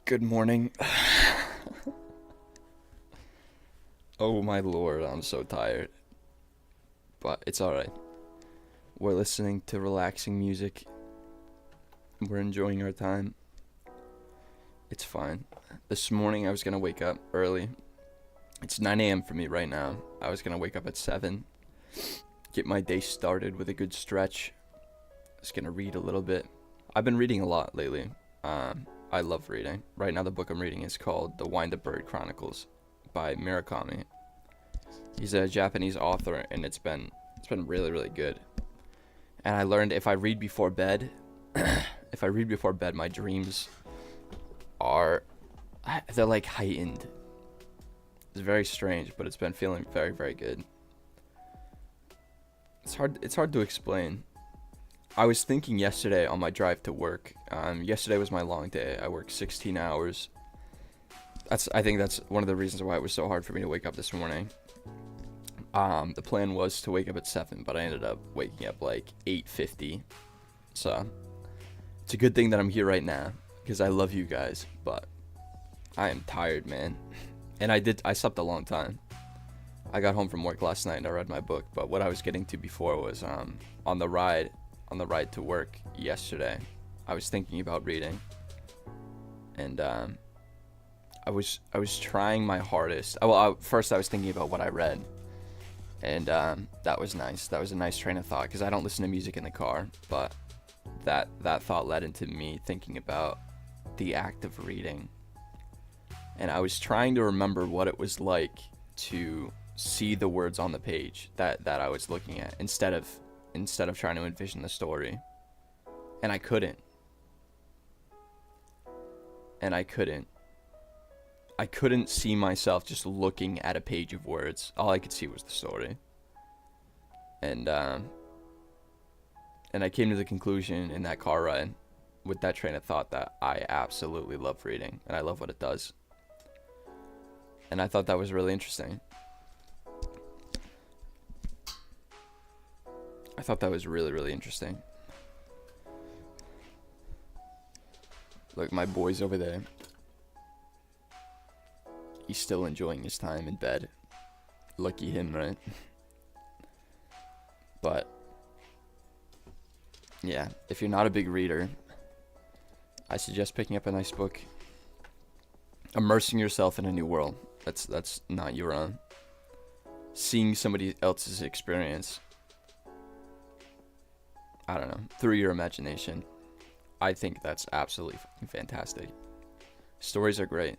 Good morning. Oh my lord, I'm so tired. But it's alright. We're listening to relaxing music. We're enjoying our time. It's fine. This morning I was gonna wake up early. It's 9 a.m. for me right now. I was gonna wake up at 7. Get my day started with a good stretch. I was gonna read a little bit. I've been reading a lot lately. I love reading. Right now the book I'm reading is called The Wind Up Bird Chronicles by Murakami. He's a Japanese author, and it's been really good. And I learned if I read before bed, my dreams they're like heightened. It's very strange, but it's been feeling very good. It's hard to explain. I was thinking yesterday on my drive to work. Yesterday was my long day. I worked 16 hours. I think that's one of the reasons why it was so hard for me to wake up this morning. The plan was to wake up at 7, but I ended up waking up like 8:50. So it's a good thing that I'm here right now, because I love you guys, but I am tired, man. And I slept a long time. I got home from work last night and I read my book, but what I was getting to before was on the ride to work yesterday, I was thinking about reading, and I was trying my hardest. First I was thinking about what I read, and that was nice. That was a nice train of thought, because I don't listen to music in the car, but that thought led into me thinking about the act of reading, and I was trying to remember what it was like to see the words on the page that I was looking at, instead of trying to envision the story. And I couldn't. I couldn't see myself just looking at a page of words. All I could see was the story. And I came to the conclusion in that car ride with that train of thought that I absolutely love reading, and I love what it does. And I thought that was really interesting. I thought that was really interesting. Look, my boy's over there. He's still enjoying his time in bed. Lucky him, right? But yeah, if you're not a big reader, I suggest picking up a nice book. Immersing yourself in a new world. That's not your own. Seeing somebody else's experience, I don't know, through your imagination. I think that's absolutely fucking fantastic. Stories are great.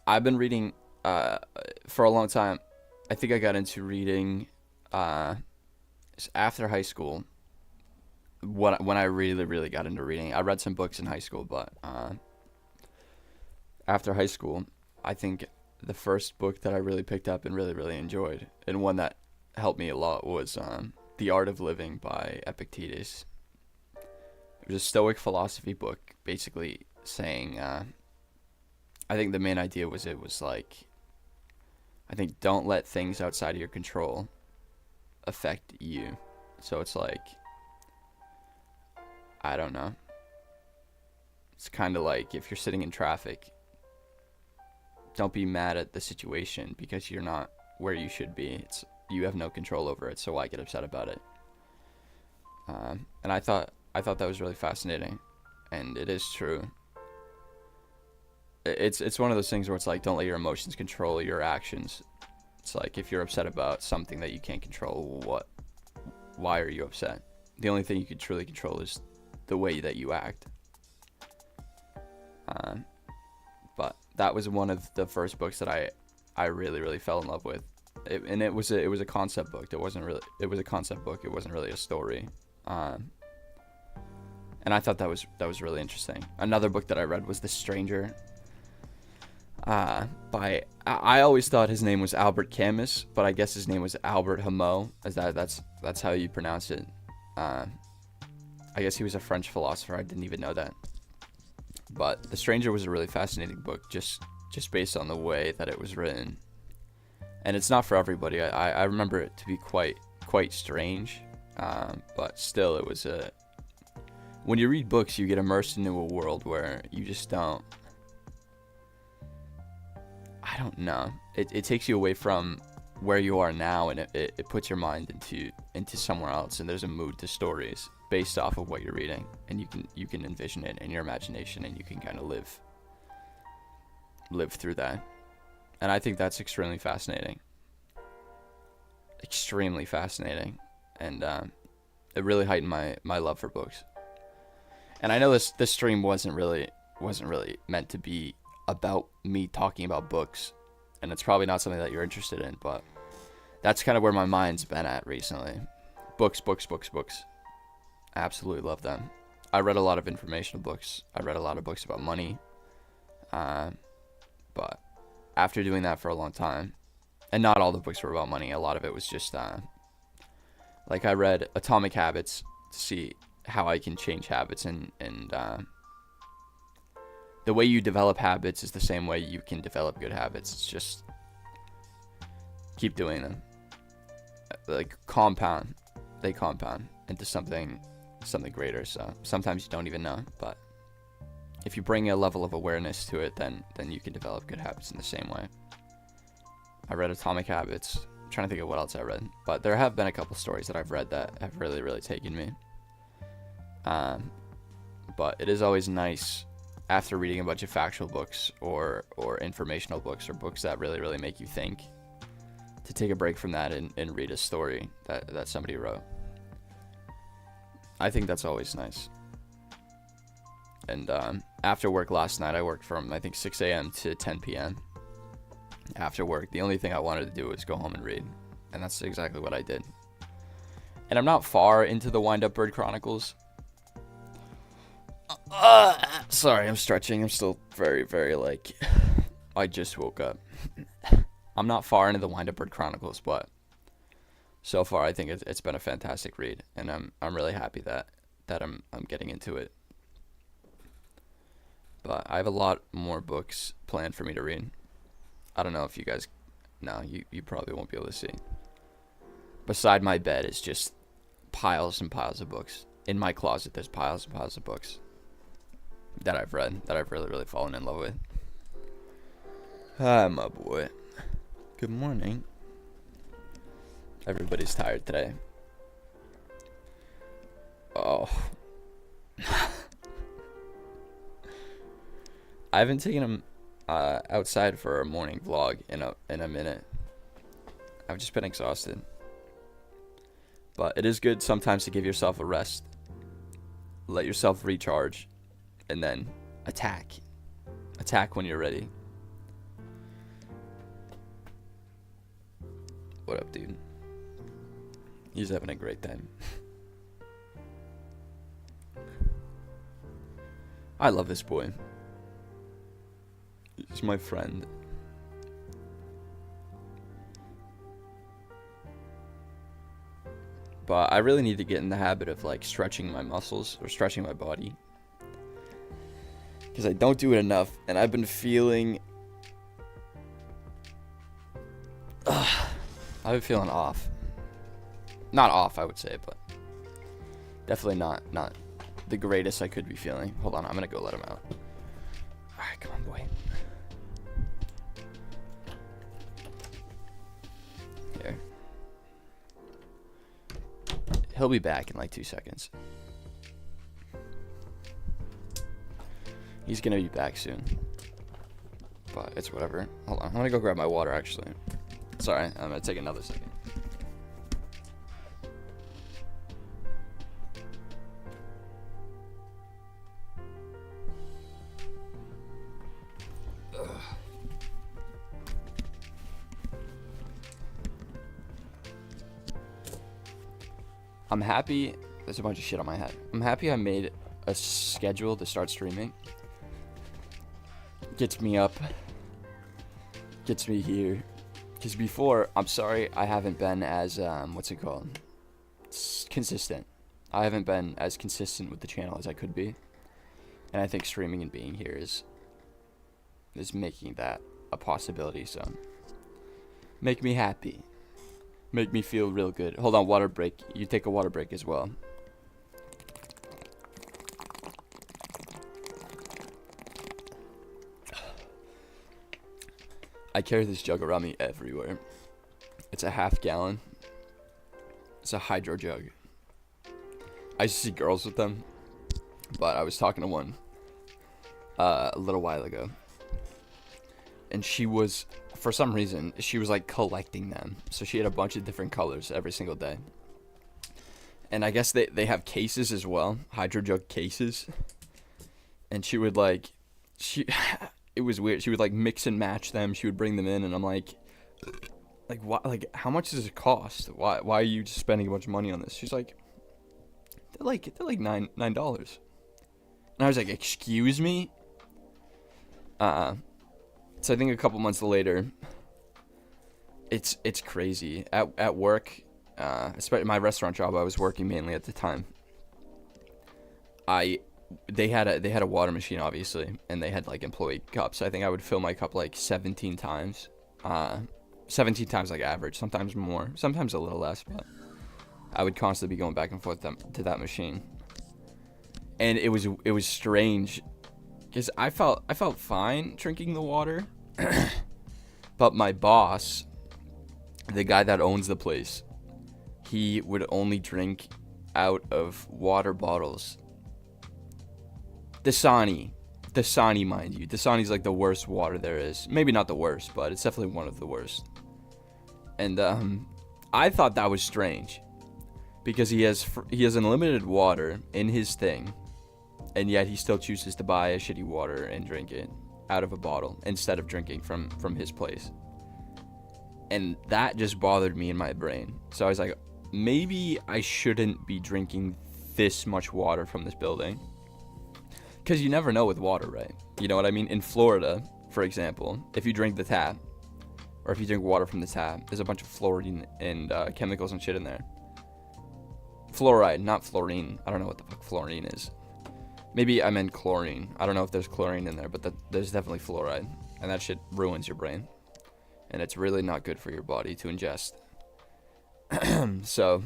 I've been reading for a long time. I think I got into reading after high school. When I really got into reading. I read some books in high school, but after high school, I think the first book that I really picked up and really enjoyed, and one that helped me a lot, was The Art of Living by Epictetus. It was a Stoic philosophy book, basically saying, I think the main idea was, it was like, I think, don't let things outside of your control affect you. So it's like, I don't know. It's kind of like, if you're sitting in traffic, don't be mad at the situation because you're not where you should be. You have no control over it, so why get upset about it? And I thought that was really fascinating, and it is true. It's one of those things where it's like, don't let your emotions control your actions. It's like, if you're upset about something that you can't control, why are you upset? The only thing you can truly control is the way that you act. But that was one of the first books that I really fell in love with. It was a concept book. It was a concept book. It wasn't really a story. And I thought that was really interesting. Another book that I read was The Stranger. I always thought his name was Albert Camus, but I guess his name was Albert Hameau. That's how you pronounce it. I guess he was a French philosopher. I didn't even know that. But The Stranger was a really fascinating book, just based on the way that it was written. And it's not for everybody. I remember it to be quite strange, but still, it was when you read books, you get immersed into a world where you just don't I don't know. It takes you away from where you are now, and it puts your mind into somewhere else, and there's a mood to stories based off of what you're reading, and you can envision it in your imagination, and you can kind of live through that. And I think that's extremely fascinating. Extremely fascinating. And it really heightened my love for books. And I know this stream wasn't really meant to be about me talking about books, and it's probably not something that you're interested in, but that's kind of where my mind's been at recently. Books. I absolutely love them. I read a lot of informational books. I read a lot of books about money. But after doing that for a long time, and not all the books were about money, a lot of it was just like I read Atomic Habits to see how I can change habits, and the way you develop habits is the same way you can develop good habits. It's just keep doing them. Like they compound into something greater. So sometimes you don't even know, but if you bring a level of awareness to it, then you can develop good habits in the same way. I read Atomic Habits. I'm trying to think of what else I read, but there have been a couple stories that I've read that have really, really taken me. But it is always nice after reading a bunch of factual books or informational books or books that really, really make you think, to take a break from that and read a story that somebody wrote. I think that's always nice. And after work last night, I worked from, I think, 6 a.m. to 10 p.m. After work, the only thing I wanted to do was go home and read. And that's exactly what I did. And I'm not far into the Wind Up Bird Chronicles. Sorry, I'm stretching. I'm still very, very, like, I just woke up. I'm not far into the Wind Up Bird Chronicles, but so far I think it's been a fantastic read. And I'm really happy that I'm getting into it. But I have a lot more books planned for me to read. I don't know if you guys... No, you probably won't be able to see. Beside my bed is just piles and piles of books. In my closet, there's piles and piles of books that I've read, that I've really, really fallen in love with. Hi, my boy. Good morning. Everybody's tired today. Oh. I haven't taken him outside for a morning vlog in a minute. I've just been exhausted. But it is good sometimes to give yourself a rest. Let yourself recharge. And then attack. Attack when you're ready. What up, dude? He's having a great time. I love this boy. He's my friend. But I really need to get in the habit of, like, stretching my muscles or stretching my body, because I don't do it enough, and I've been feeling off. Not off, I would say, but definitely not the greatest I could be feeling. Hold on, I'm gonna go let him out. Alright, come on, boy. Here. He'll be back in like 2 seconds. He's gonna be back soon. But it's whatever. Hold on, I'm gonna go grab my water, actually. Sorry, I'm gonna take another second. I'm happy. There's a bunch of shit on my head. I'm happy I made a schedule to start streaming. Gets me up. Gets me here. Because before, I'm sorry, I haven't been as, what's it called? Consistent. I haven't been as consistent with the channel as I could be. And I think streaming and being here is making that a possibility, so. Make me happy. Make me feel real good. Hold on, water break. You take a water break as well. I I carry this jug around me everywhere. It's a half gallon. It's a hydro jug. I used to see girls with them, but I was talking to one a little while ago, and she was, for some reason, she was like collecting them. So she had a bunch of different colors every single day. And I guess they have cases as well, hydro jug cases. And she would like, it was weird. She would like mix and match them. She would bring them in, and I'm like, what? Like, how much does it cost? Why are you just spending a bunch of money on this? She's like, they're like $9. And I was like, excuse me. So I think a couple months later, it's crazy at work. Especially my restaurant job, I was working mainly at the time. They had a water machine, obviously, and they had like employee cups. I think I would fill my cup like 17 times. 17 times like average, sometimes more, sometimes a little less, but I would constantly be going back and forth to that machine. And it was strange because I felt fine drinking the water. But my boss, the guy that owns the place, he would only drink out of water bottles. Dasani, mind you. Dasani's like the worst water there is. Maybe not the worst, but it's definitely one of the worst. And I thought that was strange because he has unlimited water in his thing, and yet he still chooses to buy a shitty water and drink it out of a bottle instead of drinking from his place. And that just bothered me in my brain. So I was like, maybe I shouldn't be drinking this much water from this building. Because you never know with water, right? You know what I mean? In Florida, for example, if you drink the tap, or if you drink water from the tap, there's a bunch of fluorine and chemicals and shit in there. Fluoride, not fluorine. I don't know what the fuck fluorine is. Maybe I meant chlorine. I don't know if there's chlorine in there, but there's definitely fluoride. And that shit ruins your brain. And it's really not good for your body to ingest. So,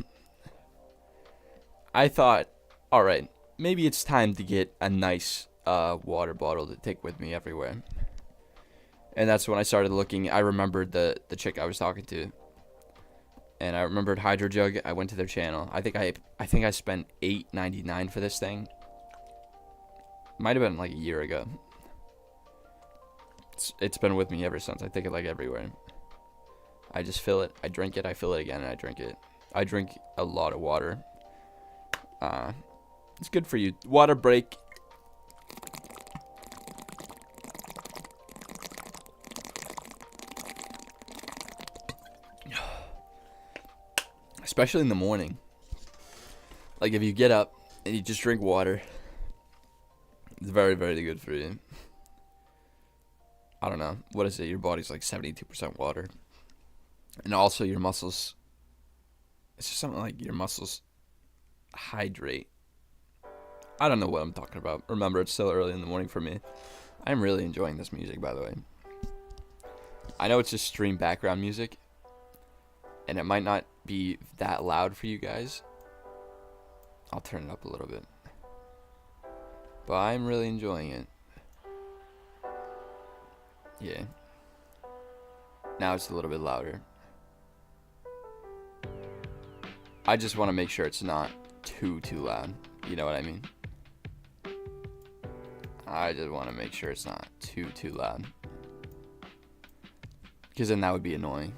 I thought, alright, maybe it's time to get a nice water bottle to take with me everywhere. And that's when I started looking. I remembered the chick I was talking to. And I remembered Hydro Jug. I went to their channel. I think I spent $8.99 for this thing. Might have been like a year ago. It's been with me ever since. I take it like everywhere. I just fill it, I drink it, I fill it again, and I drink it. I drink a lot of water. It's good for you. Water break. Especially in the morning. Like if you get up and you just drink water, it's very, very good for you. I don't know. What is it? Your body's like 72% water. And also your muscles, it's just something like your muscles hydrate. I don't know what I'm talking about. Remember, it's still early in the morning for me. I'm really enjoying this music, by the way. I know it's just stream background music, and it might not be that loud for you guys. I'll turn it up a little bit. But I'm really enjoying it. Yeah. Now it's a little bit louder. I just want to make sure it's not too loud. You know what I mean? I just want to make sure it's not too loud. Because then that would be annoying.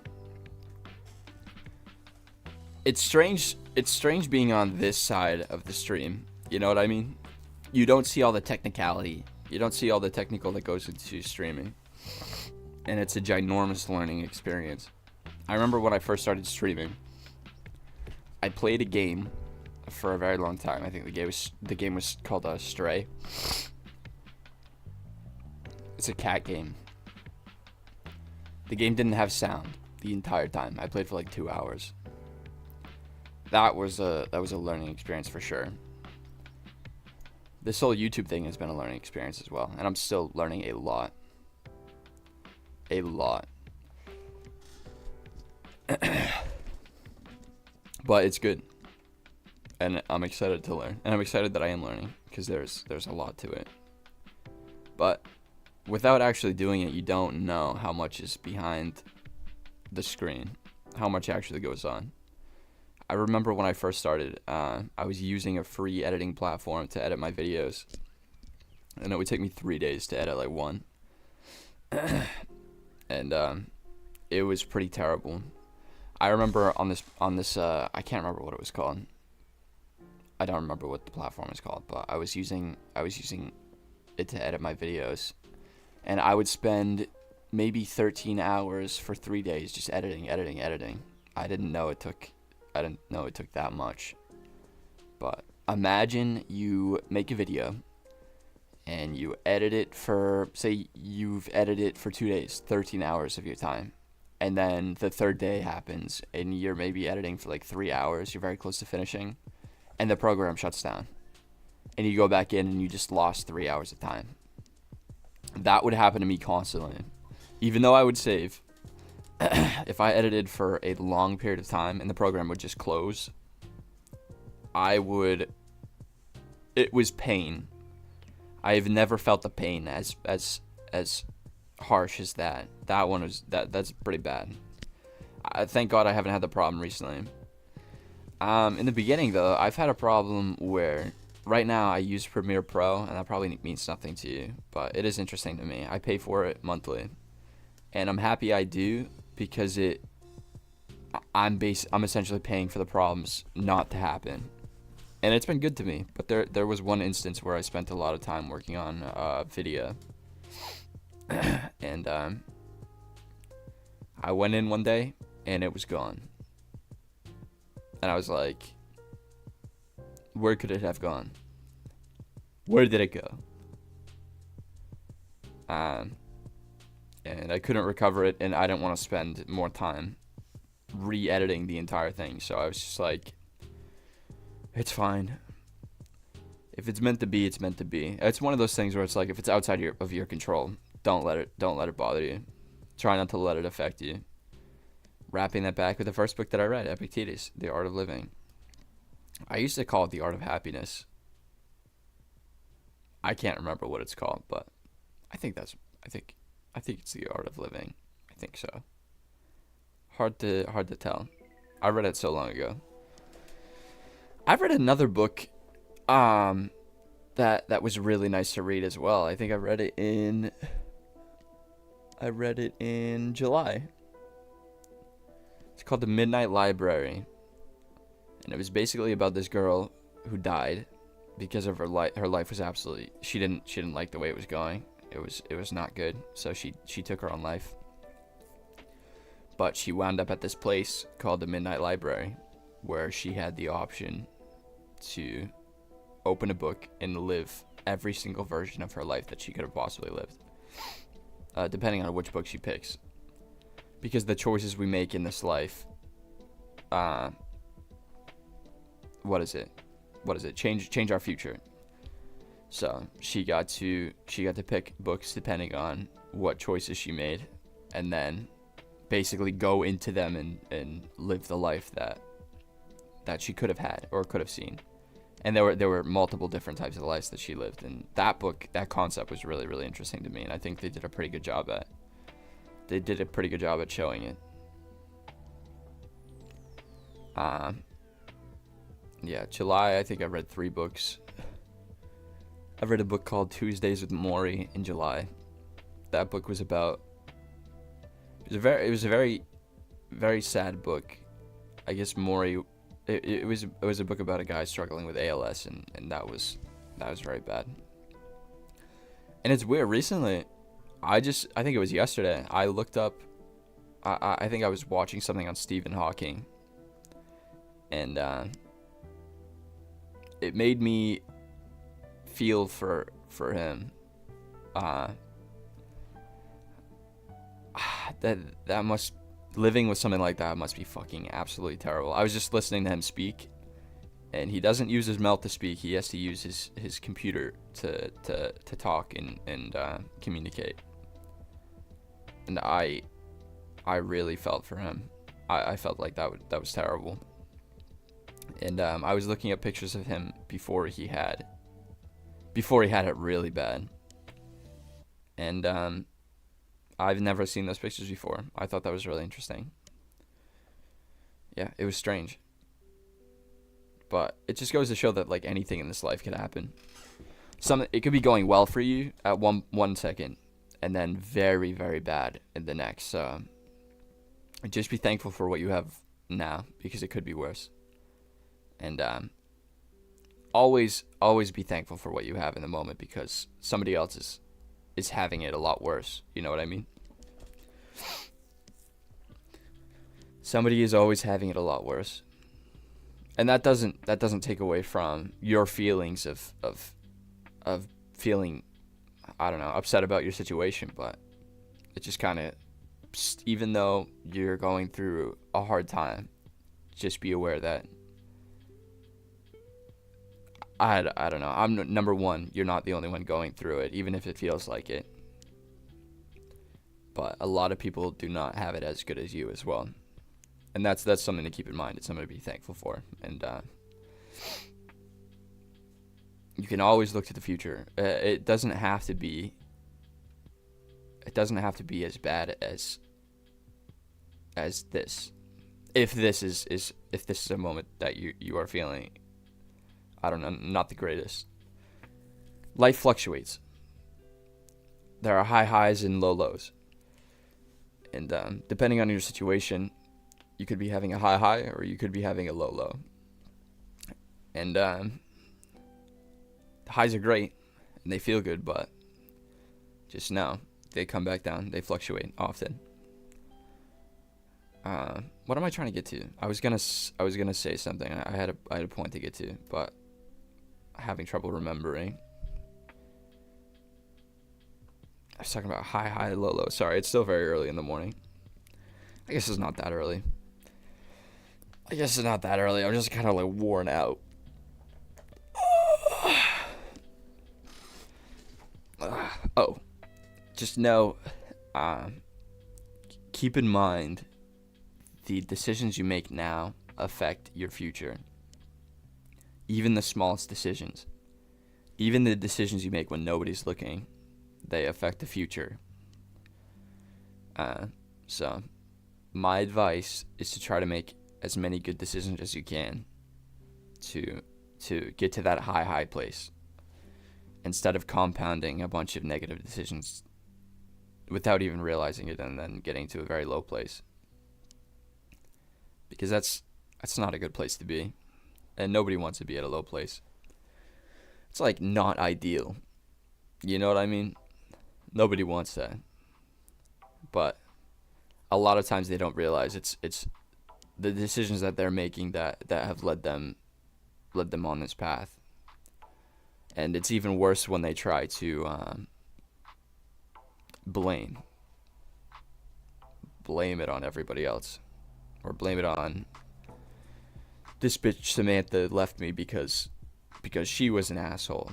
It's strange being on this side of the stream. You know what I mean? You don't see all the technicality. You don't see all the technical that goes into streaming. And it's a ginormous learning experience. I remember when I first started streaming, I played a game for a very long time. I think the game was called Stray. It's a cat game. The game didn't have sound the entire time. I played for like 2 hours. That was a learning experience for sure. This whole YouTube thing has been a learning experience as well, and I'm still learning a lot. A lot. But it's good. And I'm excited to learn. And I'm excited that I am learning, because there's a lot to it. But without actually doing it, you don't know how much is behind the screen, how much actually goes on. I remember when I first started, I was using a free editing platform to edit my videos, and it would take me 3 days to edit like one. And it was pretty terrible. I remember on this I can't remember what it was called. I don't remember what the platform is called, but I was using it to edit my videos, and I would spend maybe 13 hours for 3 days just editing. I didn't know it took that much. But imagine you make a video and you edit it for, say you've edited it for 2 days, 13 hours of your time. And then the third day happens and you're maybe editing for like 3 hours. You're very close to finishing, and the program shuts down. And you go back in and you just lost 3 hours of time. That would happen to me constantly. Even though I would save, if I edited for a long period of time and the program would just close, it was pain. I've never felt the pain as harsh as that. That's pretty bad. Thank God I haven't had the problem recently. In the beginning though, I've had a problem where right now I use Premiere Pro, and that probably means nothing to you, but it is interesting to me. I pay for it monthly, and I'm happy I do, because I'm essentially paying for the problems not to happen, and it's been good to me. But there was one instance where I spent a lot of time working on video, and I went in one day and it was gone, and I was like, where could it have gone? Where did it go? And I couldn't recover it, and I didn't want to spend more time re-editing the entire thing. So I was just like, it's fine. If it's meant to be, it's meant to be. It's one of those things where it's like, if it's outside of your control, don't let it bother you. Try not to let it affect you. Wrapping that back with the first book that I read, Epictetus, The Art of Living. I used to call it The Art of Happiness. I can't remember what it's called, but I think it's The Art of Living. I think so. Hard to tell. I read it so long ago. I've read another book that was really nice to read as well. I think I read it in July. It's called The Midnight Library. And it was basically about this girl who died because of her life was absolutely, she didn't like the way it was going. It was not good. So she took her own life. But she wound up at this place called the Midnight Library, where she had the option to open a book and live every single version of her life that she could have possibly lived, depending on which book she picks. Because the choices we make in this life, change our future. So she got to pick books depending on what choices she made, and then basically go into them and live the life that she could have had or could have seen. And there were multiple different types of lives that she lived, and that book, that concept was really, really interesting to me, and I think they did a pretty good job at showing it. July, I think I read 3 books. I read a book called Tuesdays with Maury in July. That book was about, it was a very, very sad book. I guess Maury, it was a book about a guy struggling with ALS, and that was very bad. And it's weird, recently, I think it was yesterday, I looked up, I think I was watching something on Stephen Hawking, and it made me feel for him. Living with something like that must be fucking absolutely terrible. I was just listening to him speak, and he doesn't use his mouth to speak. He has to use his computer to talk and communicate. And I really felt for him. I felt like that was terrible. And I was looking at pictures of him before he had it really bad. And I've never seen those pictures before. I thought that was really interesting. Yeah, it was strange. But it just goes to show that, like, anything in this life could happen. It could be going well for you at one second, and then very, very bad in the next. So just be thankful for what you have now, because it could be worse. And always be thankful for what you have in the moment, because somebody else is having it a lot worse. You know what I mean? Somebody is always having it a lot worse. And that doesn't take away from your feelings of feeling, I don't know, upset about your situation, but it just kind of, even though you're going through a hard time, just be aware that I don't know. I'm number one. You're not the only one going through it, even if it feels like it. But a lot of people do not have it as good as you as well. And that's something to keep in mind. It's something to be thankful for. And you can always look to the future. It doesn't have to be as bad as this. If this is a moment that you are feeling, I don't know, not the greatest. Life fluctuates. There are high highs and low lows. And depending on your situation, you could be having a high high, or you could be having a low low. And the highs are great and they feel good, but just know they come back down. They fluctuate often. What am I trying to get to? I was gonna say something. I had a point to get to, but I'm having trouble remembering. I was talking about high, low, low. Sorry, it's still very early in the morning. I guess it's not that early. I'm just kind of like worn out. Just know, keep in mind, the decisions you make now affect your future. Even the smallest decisions. Even the decisions you make when nobody's looking, they affect the future. So, my advice is to try to make as many good decisions as you can to get to that high place, instead of compounding a bunch of negative decisions without even realizing it, and then getting to a very low place. Because that's not a good place to be, and nobody wants to be at a low place. It's like not ideal. You know what I mean? Nobody wants that. But a lot of times they don't realize it's the decisions that they're making that have led them on this path. And it's even worse when they try to blame it on everybody else, or blame it on this bitch Samantha left me because she was an asshole.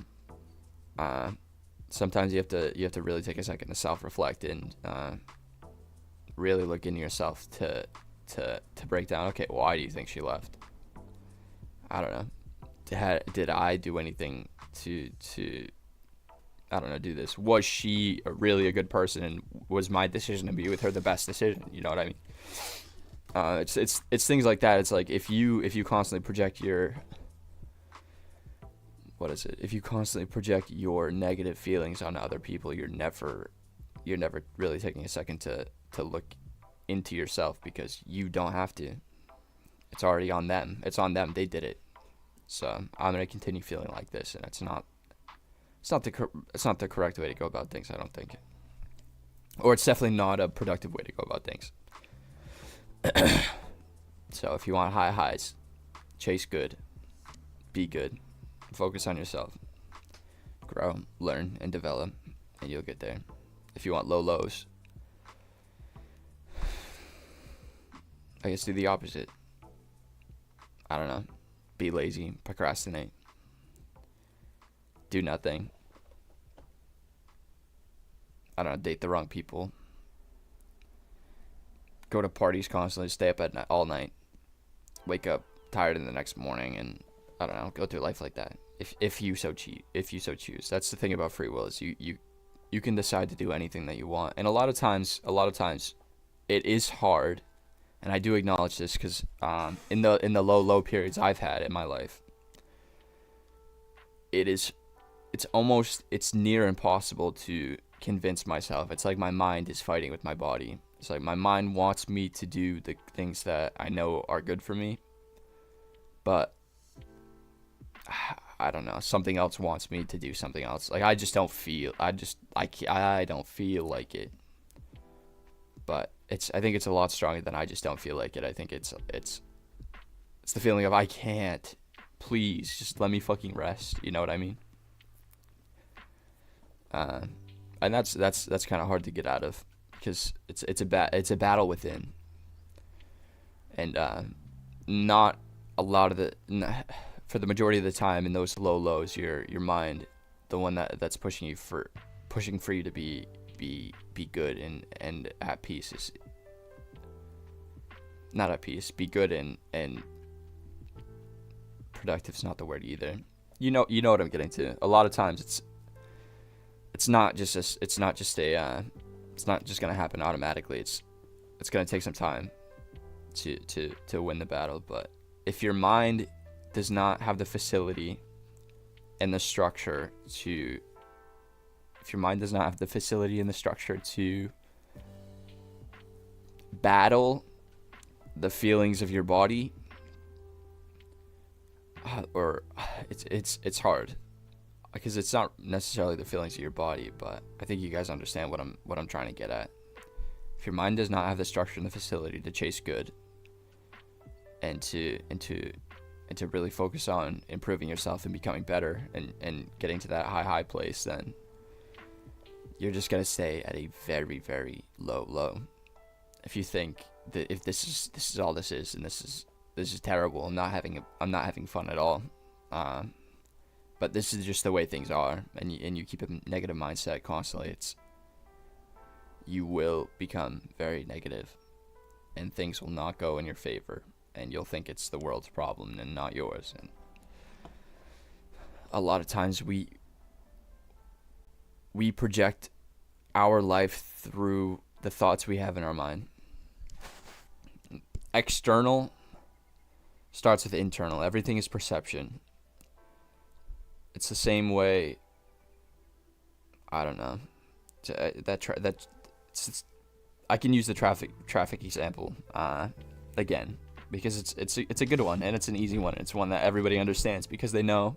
Sometimes you have to really take a second to self-reflect and really look into yourself to break down, okay, why do you think she left? I don't know. Did I do anything to I don't know, do this? Was she really a good person, and was my decision to be with her the best decision? You know what I mean? It's things like that. It's like if you constantly project your if you constantly project your negative feelings on other people, you're never really taking a second to look into yourself, because you don't have to. It's already on them. It's on them. They did it. So I'm gonna continue feeling like this, and it's not the correct way to go about things, I don't think. Or it's definitely not a productive way to go about things. So if you want high highs, chase good, be good, focus on yourself, grow, learn, and develop, and you'll get there. If you want low lows, I guess do the opposite. I don't know. Be lazy, procrastinate, do nothing. I don't know, date the wrong people, go to parties constantly, stay up at night, all night, wake up tired in the next morning, and I don't know, go through life like that. If you so choose. That's the thing about free will, is you you can decide to do anything that you want. And a lot of times it is hard, and I do acknowledge this because in the low periods I've had in my life, it's near impossible to convince myself. It's like my mind is fighting with my body. It's like my mind wants me to do the things that I know are good for me, but I don't know, something else wants me to do something else. Like I don't feel like it. But I think it's a lot stronger than I just don't feel like it. I think it's the feeling of I can't. Please just let me fucking rest. You know what I mean? And that's kind of hard to get out of, because it's a battle within. And not a lot of for the majority of the time in those low lows, your mind, the one that's pushing for you to be good and at peace, is not at peace. Be good and productive is not the word either. You know what I'm getting to. A lot of times it's not just gonna happen automatically. It's gonna take some time to win the battle. But if your mind does not have the facility and the structure to battle the feelings of your body, or it's hard, because it's not necessarily the feelings of your body, but I think you guys understand what I'm trying to get at. If your mind does not have the structure and the facility to chase good, and to really focus on improving yourself and becoming better and getting to that high place, then you're just gonna stay at a very, very low. If you think that if this is all this is, and this is terrible, I'm not having fun at all, but this is just the way things are, and you keep a negative mindset constantly, you will become very negative, and things will not go in your favor, and you'll think it's the world's problem and not yours. And a lot of times we project our life through the thoughts we have in our mind. External starts with internal. Everything is perception. It's the same way. I don't know. I can use the traffic example again, because it's a good one, and it's an easy one. It's one that everybody understands because they know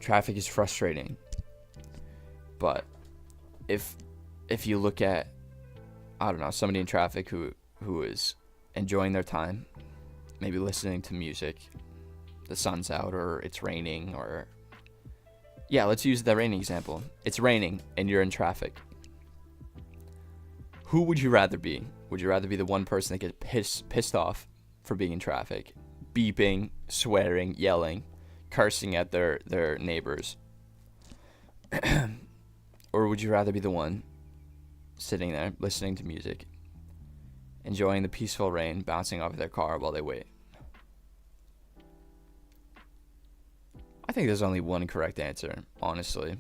traffic is frustrating. But if you look at, I don't know, somebody in traffic who is enjoying their time, maybe listening to music, the sun's out or it's raining, or yeah, let's use the raining example. It's raining and you're in traffic. Who would you rather be? Would you rather be the one person that gets pissed off for being in traffic, beeping, swearing, yelling, cursing at their neighbors? Or would you rather be the one sitting there listening to music, enjoying the peaceful rain bouncing off of their car while they wait? I think there's only one correct answer, honestly.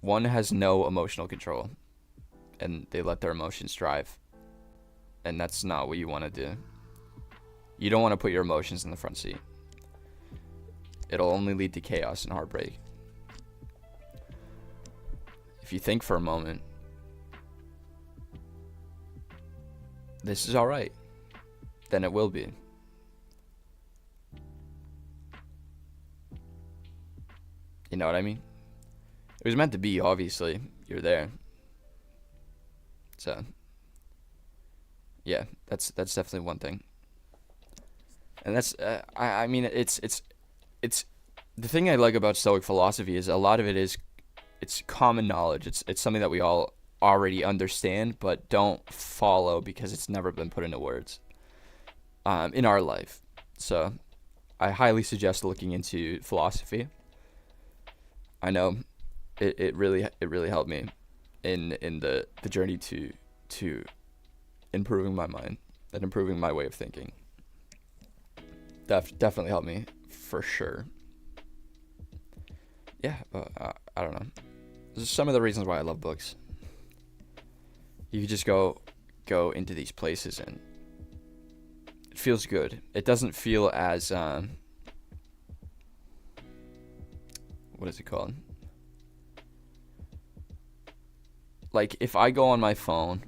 One has no emotional control, and they let their emotions drive. And that's not what you want to do. You don't want to put your emotions in the front seat. It'll only lead to chaos and heartbreak. If you think for a moment, this is alright, then it will be. You know what I mean? It was meant to be, obviously. You're there. So, yeah, that's definitely one thing. And that's, I mean, it's the thing I like about Stoic philosophy is a lot of it is, it's common knowledge. It's something that we all already understand, but don't follow because it's never been put into words in our life. So, I highly suggest looking into philosophy. I know it really helped me in the journey to improving my mind and improving my way of thinking. Definitely helped me for sure. Yeah, I don't some of the reasons why I love books. You just go into these places and it feels good. It doesn't feel as what is it called? Like if I go on my phone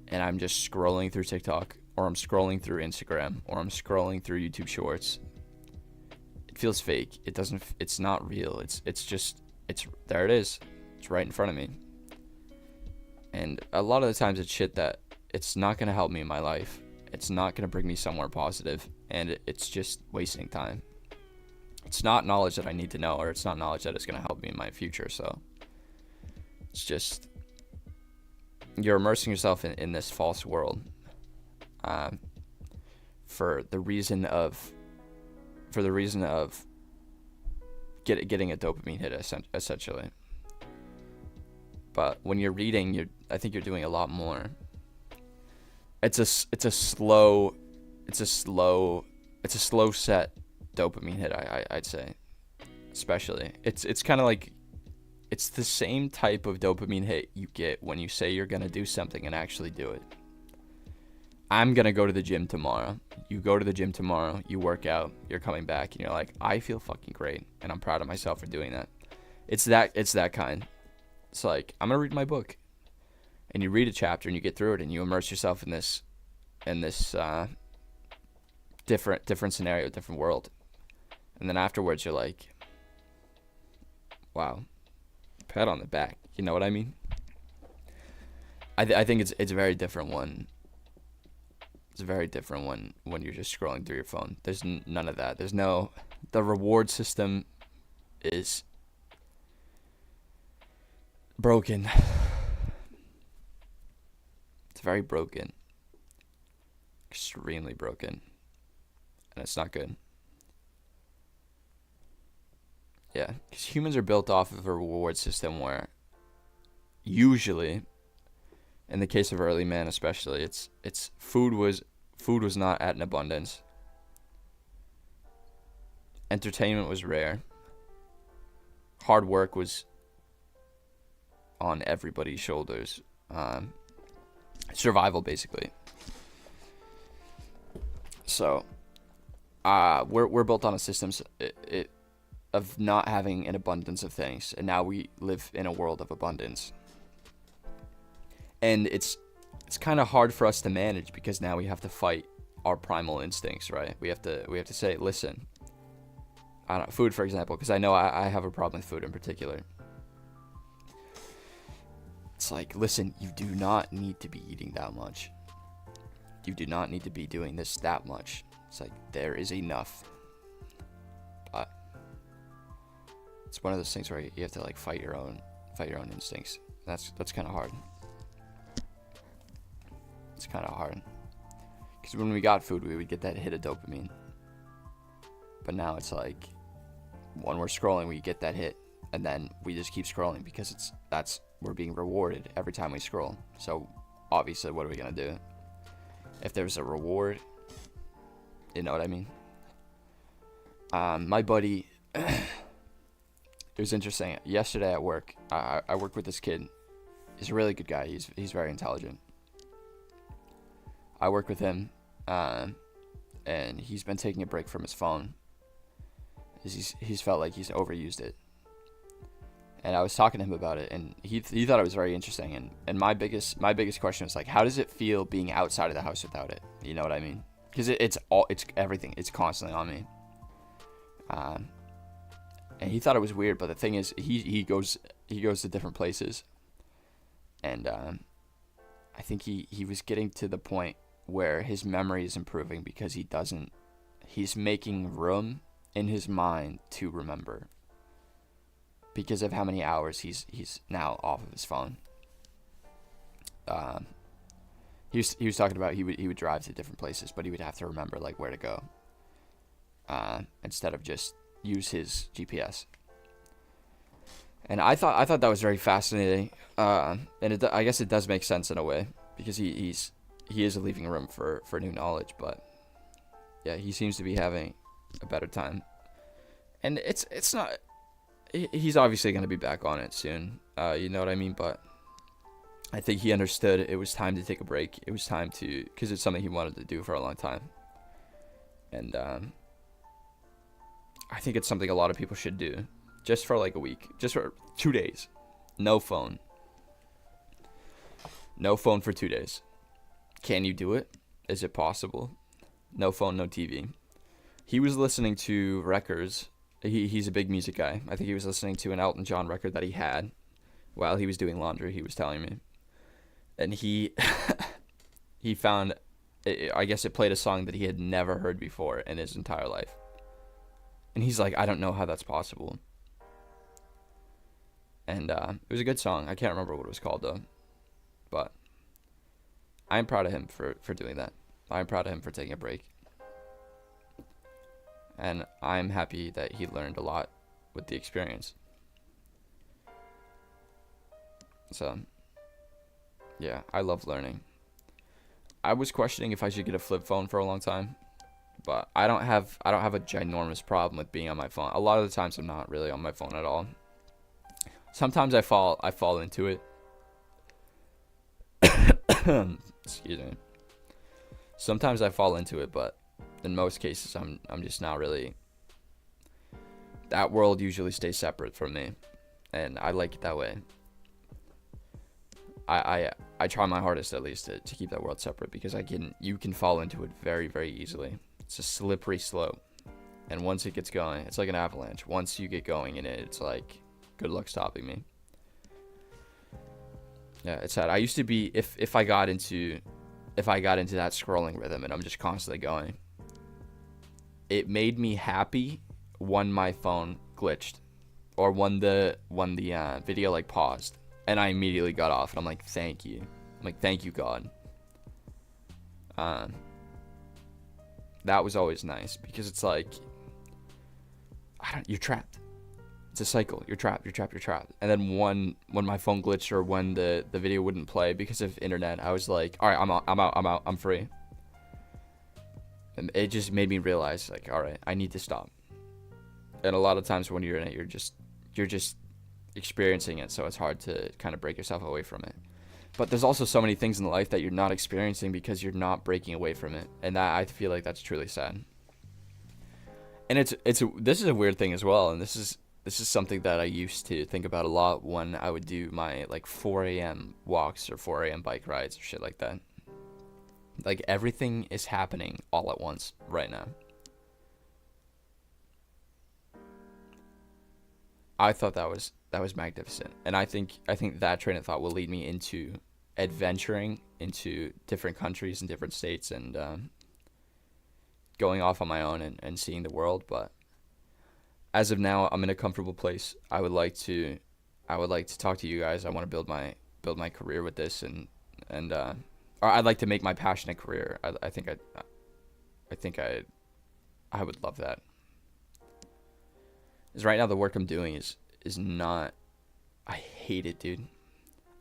and I'm just scrolling through TikTok, or I'm scrolling through Instagram, or I'm scrolling through YouTube Shorts, it feels fake. It's not real. It's there it is. It's right in front of me. And a lot of the times it's shit that it's not going to help me in my life. It's not going to bring me somewhere positive, and it's just wasting time. It's not knowledge that I need to know, or it's not knowledge that is going to help me in my future. So it's just, you're immersing yourself in this false world for the reason of getting a dopamine hit, essentially. But when you're reading, I think you're doing a lot more. It's a slow set dopamine hit, I'd say. Especially, it's kind of like, it's the same type of dopamine hit you get when you say you're gonna do something and actually do it. I'm gonna go to the gym tomorrow. You go to the gym tomorrow, you work out, you're coming back, and you're like, I feel fucking great, and I'm proud of myself for doing that. It's that kind. It's like, I'm gonna read my book, and you read a chapter and you get through it and you immerse yourself in this different scenario, different world, and then afterwards you're like, wow, pat on the back. You know what I mean? I think it's very different when you're just scrolling through your phone. There's none of that. The reward system is broken. It's very broken. Extremely broken. And it's not good. Yeah, because humans are built off of a reward system where usually, in the case of early man especially, it's food was not at an abundance. Entertainment was rare. Hard work was on everybody's shoulders. Survival, basically. So, we're built on a system of not having an abundance of things, and now we live in a world of abundance. And it's kind of hard for us to manage, because now we have to fight our primal instincts, right? We have to say, listen, food, for example, because I know I have a problem with food in particular. It's like, listen, you do not need to be eating that much. You do not need to be doing this that much. It's like, there is enough. But it's one of those things where you have to like fight your own instincts. That's kind of hard. It's kind of hard. Because when we got food, we would get that hit of dopamine. But now it's like, when we're scrolling, we get that hit, and then we just keep scrolling because we're being rewarded every time we scroll. So obviously, what are we gonna do? If there's a reward, you know what I mean? My buddy, it was interesting. Yesterday at work, I work with this kid. He's a really good guy. He's very intelligent. I work with him, and he's been taking a break from his phone. He's felt like he's overused it. And I was talking to him about it, and he thought it was very interesting. And my biggest question was like, how does it feel being outside of the house without it? You know what I mean? Because it's everything. It's constantly on me. And he thought it was weird, but the thing is, he goes to different places, and I think he was getting to the point where his memory is improving because he's making room in his mind to remember, because of how many hours he's now off of his phone. He was talking about he would drive to different places, but he would have to remember like where to go, instead of just use his GPS. And I thought that was very fascinating, and I guess it does make sense in a way, because he is leaving room for new knowledge. But yeah, he seems to be having a better time, and it's not. he's obviously going to be back on it soon. You know what I mean? But I think he understood it was time to take a break. It was time to, because it's something he wanted to do for a long time. And I think it's something a lot of people should do, just for like a week, just for 2 days. No phone. No phone for 2 days. Can you do it? Is it possible? No phone, no TV. He was listening to records. He's a big music guy. I think he was listening to an Elton John record that he had while he was doing laundry, he was telling me. And he found, I guess it played a song that he had never heard before in his entire life. And he's like, I don't know how that's possible. And it was a good song. I can't remember what it was called, though. But I'm proud of him for doing that. I'm proud of him for taking a break. And I'm happy that he learned a lot with the experience. So, yeah, I love learning. I was questioning if I should get a flip phone for a long time, but I don't have a ginormous problem with being on my phone. A lot of the times I'm not really on my phone at all. Sometimes I fall into it. Excuse me. Sometimes I fall into it, but in most cases I'm just not really. That world usually stays separate from me, and I like it that way. I try my hardest, at least, to keep that world separate, because you can fall into it very, very easily. It's a slippery slope, and once it gets going, it's like an avalanche. Once you get going in it, it's like, good luck stopping me. Yeah, it's sad. I used to be, if I got into that scrolling rhythm and I'm just constantly going, it made me happy when my phone glitched, or when the video like paused, and I immediately got off, and I'm like, thank you. I'm like, thank you, God. That was always nice, because it's like, you're trapped. It's a cycle. You're trapped. And then when my phone glitched, or when the video wouldn't play because of internet, I was like, all right, I'm out, I'm free. And it just made me realize, like, all right, I need to stop. And a lot of times when you're in it, you're just experiencing it, so it's hard to kind of break yourself away from it. But there's also so many things in life that you're not experiencing because you're not breaking away from it, and that, I feel like that's truly sad. And this is a weird thing as well, and this is something that I used to think about a lot when I would do my like 4 a.m. walks or 4 a.m. bike rides or shit like that. Like, everything is happening all at once right now. I thought that was magnificent, and I think that train of thought will lead me into adventuring into different countries and different states, and going off on my own and seeing the world. But as of now, I'm in a comfortable place. I would like to talk to you guys. I want to build my career with this, and or I'd like to make my passion a career. I think I would love that. Because right now the work I'm doing is not. I hate it, dude.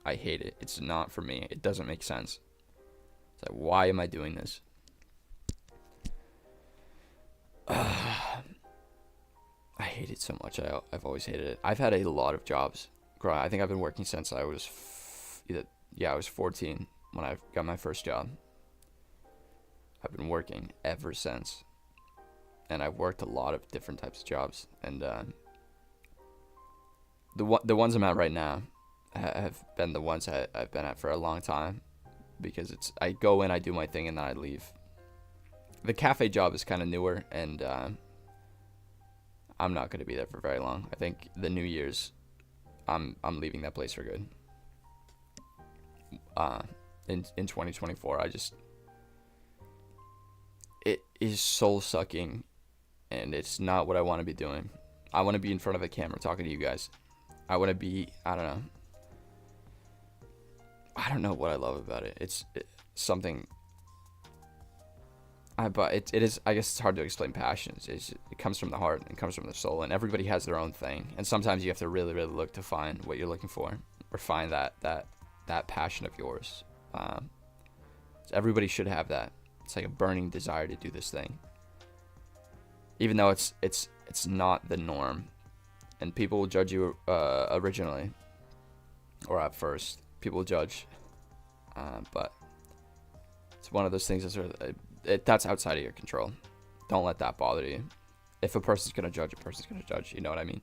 I hate it. It's not for me. It doesn't make sense. It's like, why am I doing this? I hate it so much. I've always hated it. I've had a lot of jobs. I think I've been working since I was I was 14 when I got my first job. I've been working ever since. And I've worked a lot of different types of jobs, and the ones I'm at right now have been the ones I've been at for a long time, because I go in, I do my thing, and then I leave. The cafe job is kind of newer, and I'm not going to be there for very long. I think the New Year's, I'm leaving that place for good. In 2024, it is soul sucking. And it's not what I want to be doing. I want to be in front of a camera talking to you guys. I want to be, I don't know what I love about it. It's something. But it is, I guess it's hard to explain passion. It comes from the heart, and it comes from the soul, and everybody has their own thing. And sometimes you have to really, really look to find what you're looking for, or find that passion of yours. So everybody should have that. It's like a burning desire to do this thing. Even though it's not the norm, and people will judge you originally, or at first. People will judge, but it's one of those things that's outside of your control. Don't let that bother you. If a person's gonna judge, a person's gonna judge. You know what I mean?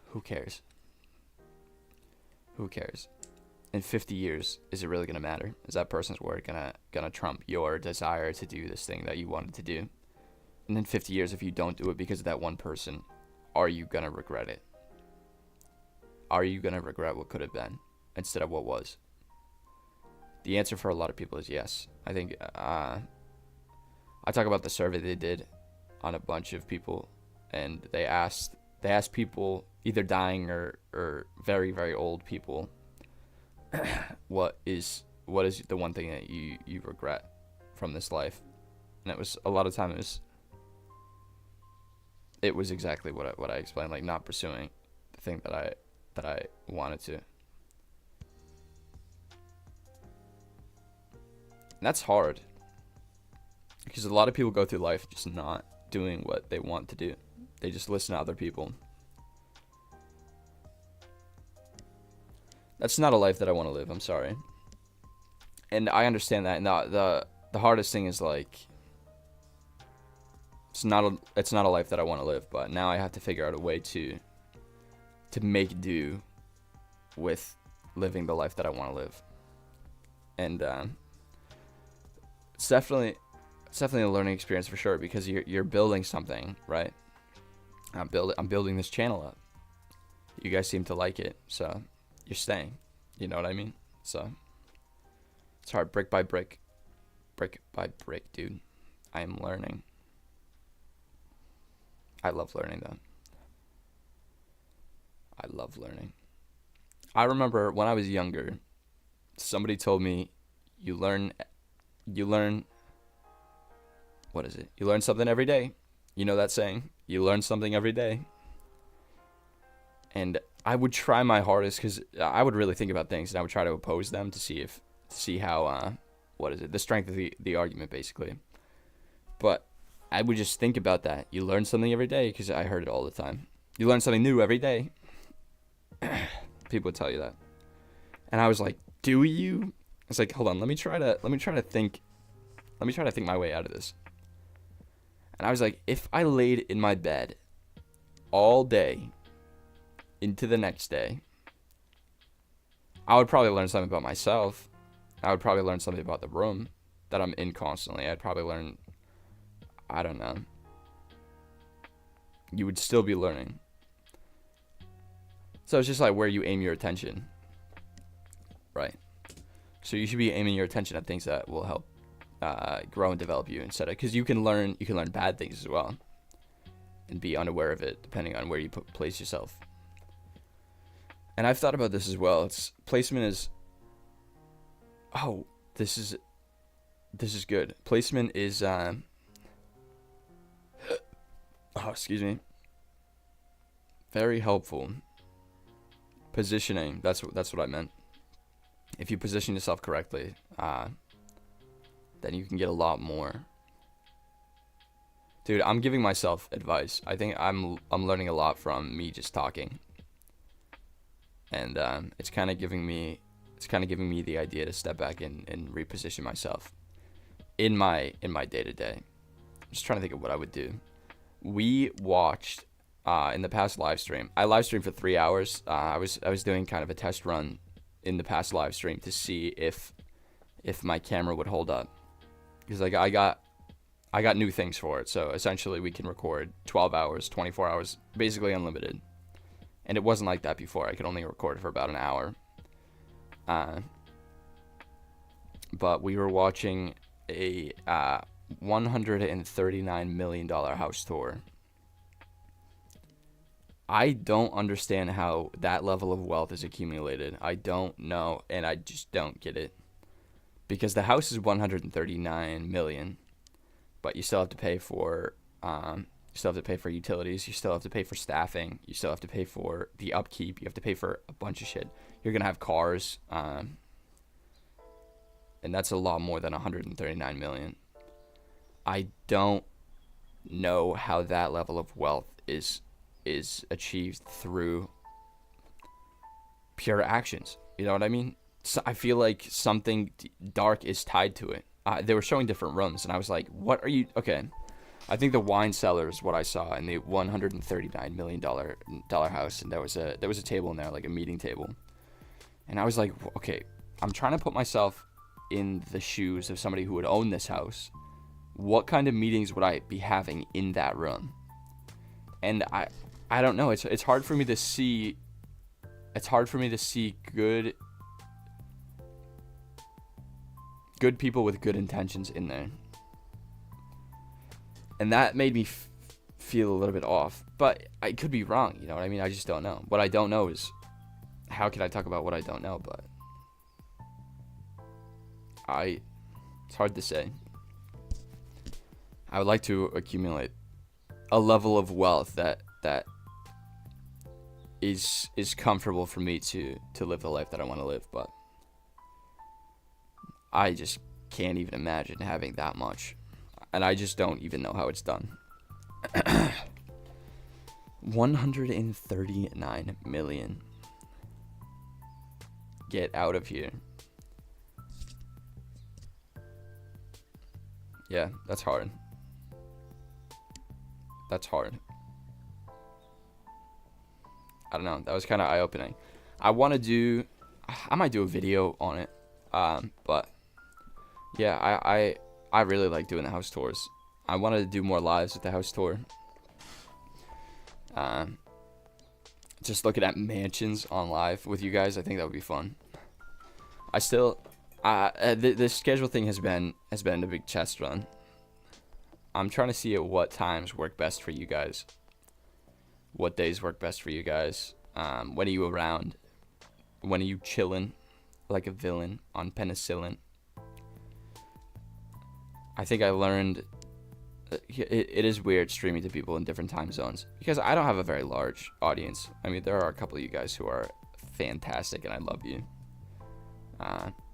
Who cares? Who cares? In 50 years, is it really gonna matter? Is that person's word gonna trump your desire to do this thing that you wanted to do? And in 50 years, if you don't do it because of that one person, are you gonna regret it? Are you gonna regret what could have been instead of what was? The answer for a lot of people is yes. I think I talk about the survey they did on a bunch of people, and they asked people either dying or very, very old people, what is the one thing that you regret from this life? And it was a lot of time it was exactly what I explained, like not pursuing the thing that I wanted to. And that's hard, because a lot of people go through life just not doing what they want to do. They just listen to other people. That's not a life that I want to live. I'm sorry. And I understand that. And the hardest thing is, like, it's not a life that I want to live, but now I have to figure out a way to make do with living the life that I want to live. And it's definitely a learning experience for sure, because you're building something, right? I'm building this channel up. You guys seem to like it, so you're staying. You know what I mean? So it's hard, brick by brick, dude. I am learning. I love learning, though. I love learning. I remember when I was younger, somebody told me, you learn, what is it? You learn something every day. You know that saying? You learn something every day. And I would try my hardest, because I would really think about things, and I would try to oppose them to see how, the strength of the argument, basically. But I would just think about that. You learn something every day, because I heard it all the time. You learn something new every day. People would tell you that. And I was like, do you? It's like, hold on, let me try to think my way out of this. And I was like, if I laid in my bed all day into the next day, I would probably learn something about myself. I would probably learn something about the room that I'm in constantly. I'd probably learn, I don't know. You would still be learning. So it's just like where you aim your attention, right? So you should be aiming your attention at things that will help grow and develop you, instead of, because you can learn bad things as well, and be unaware of it depending on where you place yourself. And I've thought about this as well. It's placement is. Oh, this is good. Placement is. Oh, excuse me. Very helpful. Positioning. That's what I meant. If you position yourself correctly, then you can get a lot more. Dude, I'm giving myself advice. I think I'm learning a lot from me just talking. And it's kind of giving me the idea to step back and reposition myself in my day-to-day. I'm just trying to think of what I would do. We watched in the past live stream. I live streamed for 3 hours. I was doing kind of a test run in the past live stream to see if my camera would hold up, because like I got new things for it. So essentially we can record 12 hours, 24 hours, basically unlimited. And it wasn't like that before. I could only record for about an hour. But we were watching a $139 million house tour. I don't understand how that level of wealth is accumulated. I don't know, and I just don't get it. Because the house is $139 million, but you still have to pay for utilities. You still have to pay for staffing. You still have to pay for the upkeep. You have to pay for a bunch of shit. You're gonna have cars, and that's a lot more than $139 million. I don't know how that level of wealth is is achieved through pure actions. You know what I mean? So I feel like something dark is tied to it. They were showing different rooms, and I was like, what are you... Okay, I think the wine cellar is what I saw in the $139 million house, and there was a table in there, like a meeting table. And I was like, okay, I'm trying to put myself in the shoes of somebody who would own this house. What kind of meetings would I be having in that room? And I don't know. It's hard for me to see. It's hard for me to see good people with good intentions in there. And that made me feel a little bit off. But I could be wrong, you know what I mean? I just don't know. What I don't know is, how can I talk about what I don't know? But it's hard to say. I would like to accumulate a level of wealth that is comfortable for me to live the life that I want to live, but I just can't even imagine having that much. And I just don't even know how it's done. 139 million. Get out of here. Yeah, that's hard. That's hard. I don't know. That was kind of eye-opening. I might do a video on it. But yeah, I really like doing the house tours. I wanted to do more lives with the house tour. Just looking at mansions on live with you guys, I think that would be fun. I still, the schedule thing has been a big test run. I'm trying to see at what times work best for you guys. What days work best for you guys? When are you around? When are you chilling like a villain on penicillin? I think I learned it is weird streaming to people in different time zones because I don't have a very large audience. I mean, there are a couple of you guys who are fantastic and I love you.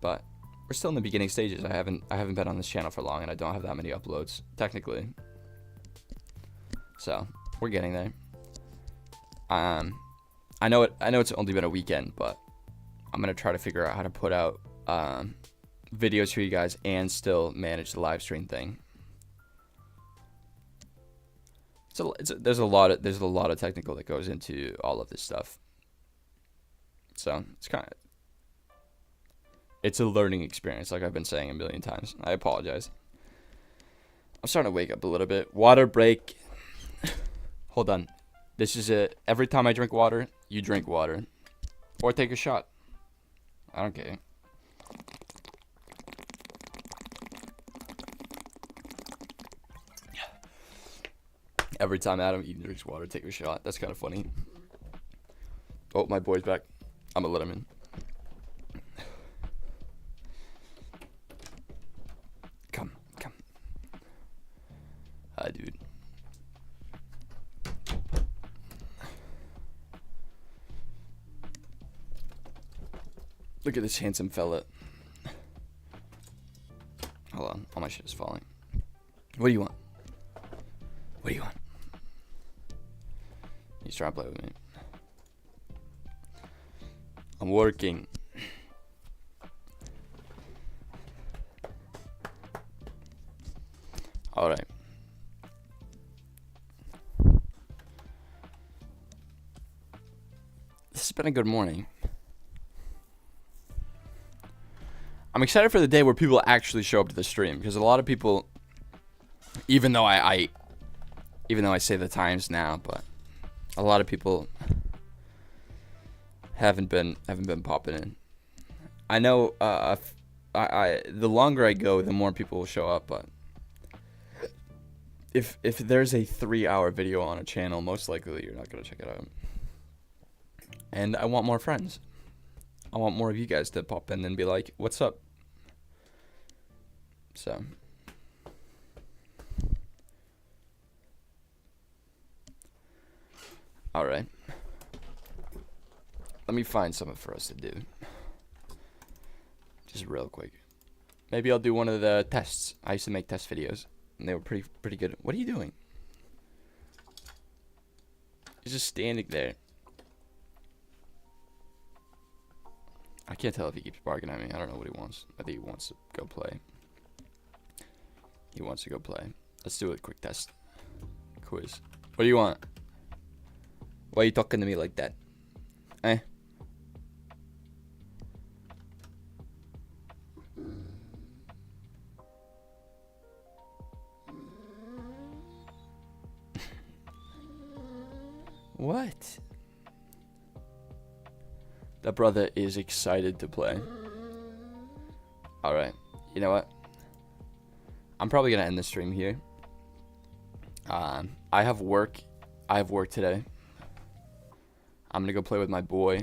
But we're still in the beginning stages. I haven't been on this channel for long and I don't have that many uploads technically. So, we're getting there. I know it's only been a weekend, but I'm going to try to figure out how to put out videos for you guys and still manage the live stream thing. There's a lot of technical that goes into all of this stuff. So, it's a learning experience, like I've been saying a million times. I apologize. I'm starting to wake up a little bit. Water break. Hold on. This is it. Every time I drink water, you drink water. Or take a shot. I don't care. Every time Adam Eden drinks water, take a shot. That's kind of funny. Oh, my boy's back. I'm gonna let him in. Come. Hi, dude. Look at this handsome fella. Hold on, all my shit is falling. What do you want? What do you want? He's trying to play with me. I'm working. Alright. This has been a good morning. I'm excited for the day where people actually show up to the stream, because a lot of people, even though I say the times now, but a lot of people haven't been popping in. I know the longer I go, the more people will show up, but if there's a 3-hour video on a channel, most likely you're not going to check it out. And I want more friends. I want more of you guys to pop in and be like, what's up? So. Alright. Let me find something for us to do. Just real quick. Maybe I'll do one of the tests. I used to make test videos, and they were pretty good. What are you doing? He's just standing there. I can't tell if he keeps barking at me. I don't know what he wants. I think he wants to go play. He wants to go play. Let's do a quick test. Quiz. What do you want? Why are you talking to me like that? Eh? What? That brother is excited to play. Alright. You know what? I'm probably going to end the stream here. I have work. I have work today. I'm going to go play with my boy.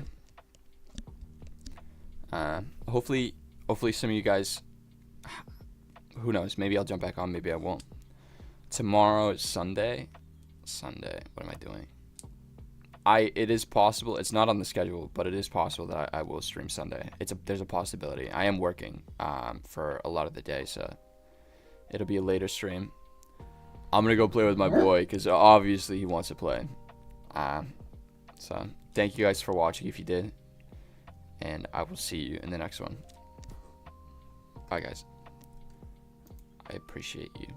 Hopefully some of you guys... Who knows? Maybe I'll jump back on. Maybe I won't. Tomorrow is Sunday. Sunday. What am I doing? It is possible. It's not on the schedule, but it is possible that I will stream Sunday. There's a possibility. I am working for a lot of the day, so it'll be a later stream. I'm gonna go play with my boy because obviously he wants to play. So thank you guys for watching if you did, and I will see you in the next one. Bye guys. I appreciate you.